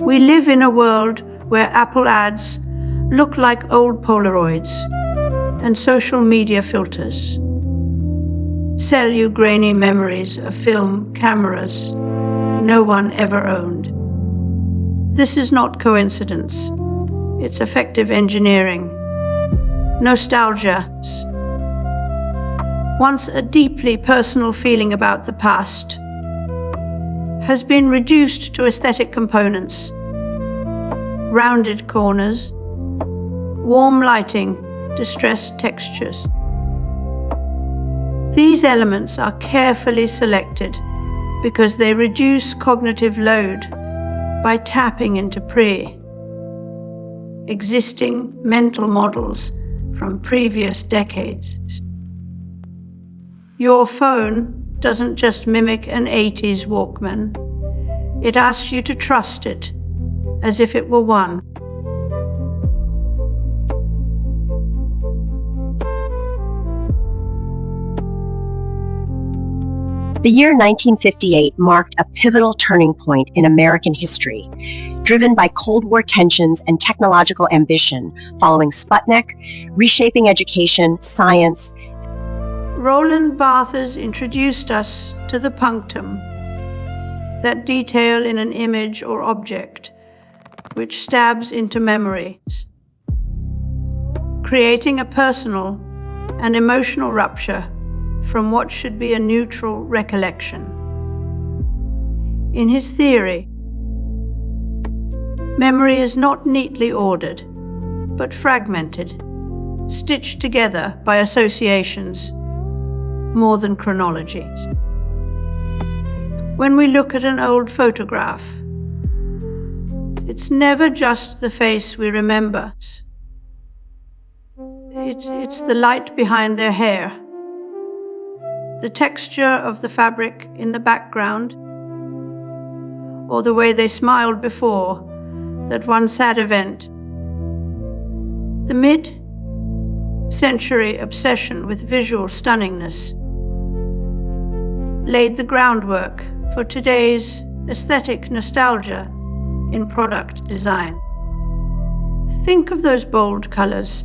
We live in a world where Apple ads look like old Polaroids and social media filters sell you grainy memories of film cameras no one ever owned. This is not coincidence. It's affective engineering. Nostalgia. Once a deeply personal feeling about the past has been reduced to aesthetic components, rounded corners, warm lighting, distressed textures. These elements are carefully selected because they reduce cognitive load by tapping into pre-existing mental models from previous decades. Your phone doesn't just mimic an 80s Walkman. It asks you to trust it as if it were one. The year 1958 marked a pivotal turning point in American history, driven by Cold War tensions and technological ambition following Sputnik, reshaping education, science. Roland Barthes introduced us to the punctum, that detail in an image or object which stabs into memory, creating a personal and emotional rupture from what should be a neutral recollection. In his theory, memory is not neatly ordered, but fragmented, stitched together by associations more than chronologies. When we look at an old photograph, it's never just the face we remember. It's the light behind their hair, the texture of the fabric in the background, or the way they smiled before that one sad event. The mid-century obsession with visual stunningness laid the groundwork for today's aesthetic nostalgia in product design. Think of those bold colors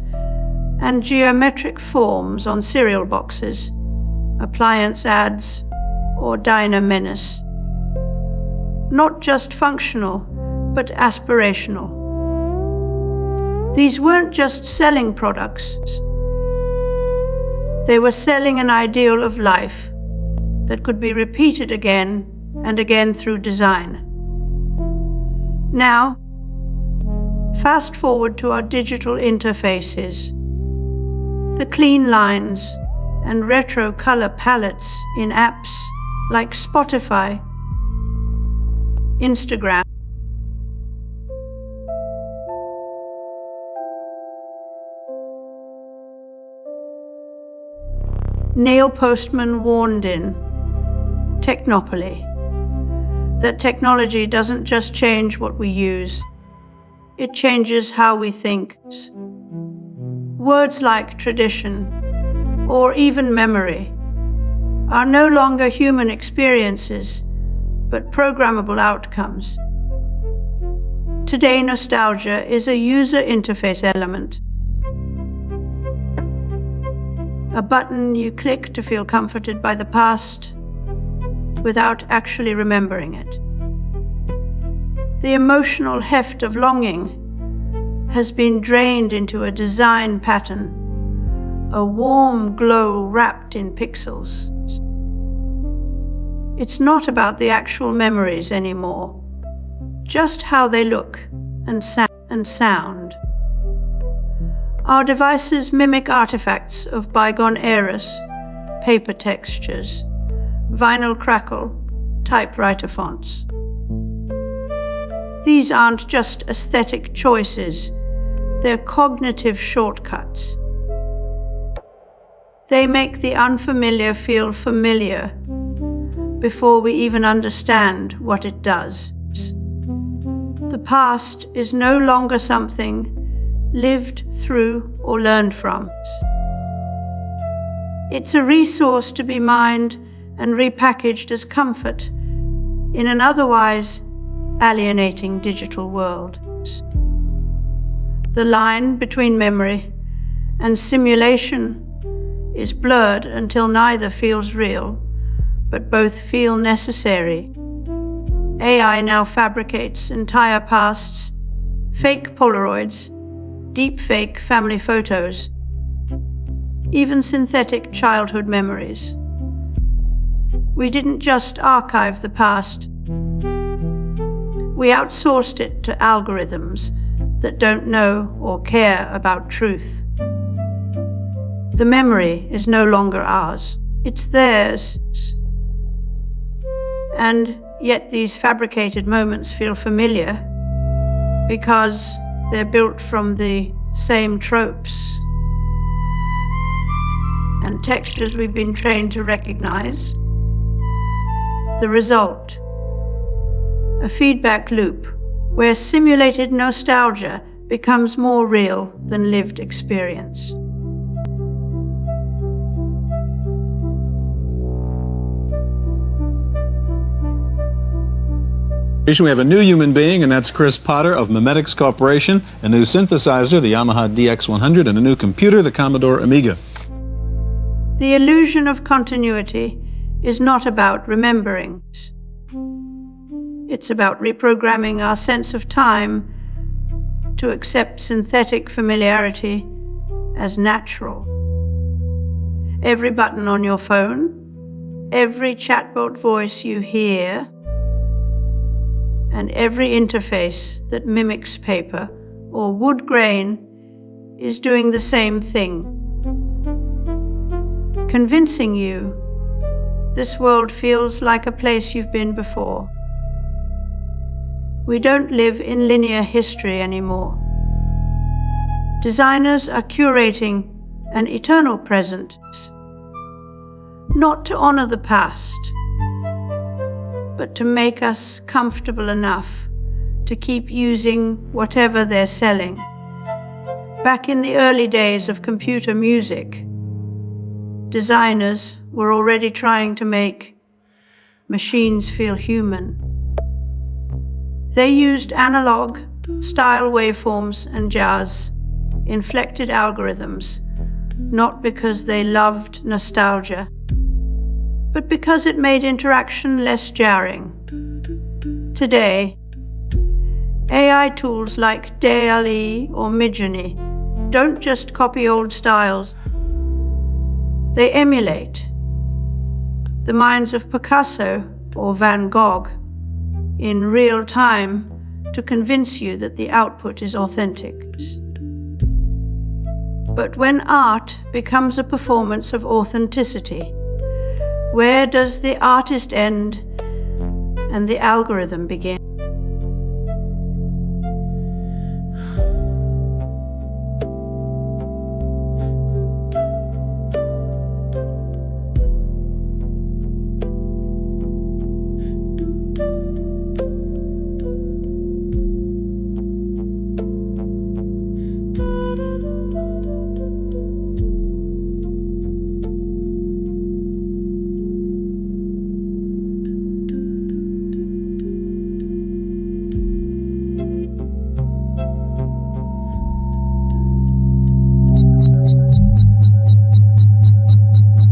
and geometric forms on cereal boxes, appliance ads, or diner menace. Not just functional, but aspirational. These weren't just selling products. They were selling an ideal of life that could be repeated again and again through design. Now, fast forward to our digital interfaces. The clean lines and retro color palettes in apps like Spotify, Instagram, Neil Postman warned in Technopoly that technology doesn't just change what we use, it changes how we think. Words like tradition or even memory are no longer human experiences, but programmable outcomes. Today, nostalgia is a user interface element, a button you click to feel comforted by the past without actually remembering it. The emotional heft of longing has been drained into a design pattern, a warm glow wrapped in pixels. It's not about the actual memories anymore, just how they look and sound. Our devices mimic artifacts of bygone eras, paper textures, vinyl crackle, typewriter fonts. These aren't just aesthetic choices, they're cognitive shortcuts. They make the unfamiliar feel familiar before we even understand what it does. The past is no longer something lived through or learned from. It's a resource to be mined and repackaged as comfort in an otherwise alienating digital worlds. The line between memory and simulation is blurred until neither feels real, but both feel necessary. AI now fabricates entire pasts, fake Polaroids, deep-fake family photos, even synthetic childhood memories. We didn't just archive the past, we outsourced it to algorithms that don't know or care about truth. The memory is no longer ours, it's theirs. And yet these fabricated moments feel familiar because they're built from the same tropes and textures we've been trained to recognize. The result, a feedback loop where simulated nostalgia becomes more real than lived experience. We have a new human being, and that's Chris Potter of Memetics Corporation, a new synthesizer, the Yamaha DX100, and a new computer, the Commodore Amiga. The illusion of continuity is not about remembering. It's about reprogramming our sense of time to accept synthetic familiarity as natural. Every button on your phone, every chatbot voice you hear, and every interface that mimics paper or wood grain is doing the same thing, convincing you this world feels like a place you've been before. We don't live in linear history anymore. Designers are curating an eternal present, not to honor the past, but to make us comfortable enough to keep using whatever they're selling. Back in the early days of computer music, designers were already trying to make machines feel human. They used analog, style waveforms and jazz, inflected algorithms, not because they loved nostalgia, but because it made interaction less jarring. Today, AI tools like DALL-E or Midjourney don't just copy old styles, they emulate the minds of Picasso or Van Gogh in real time to convince you that the output is authentic. But when art becomes a performance of authenticity, where does the artist end and the algorithm begin?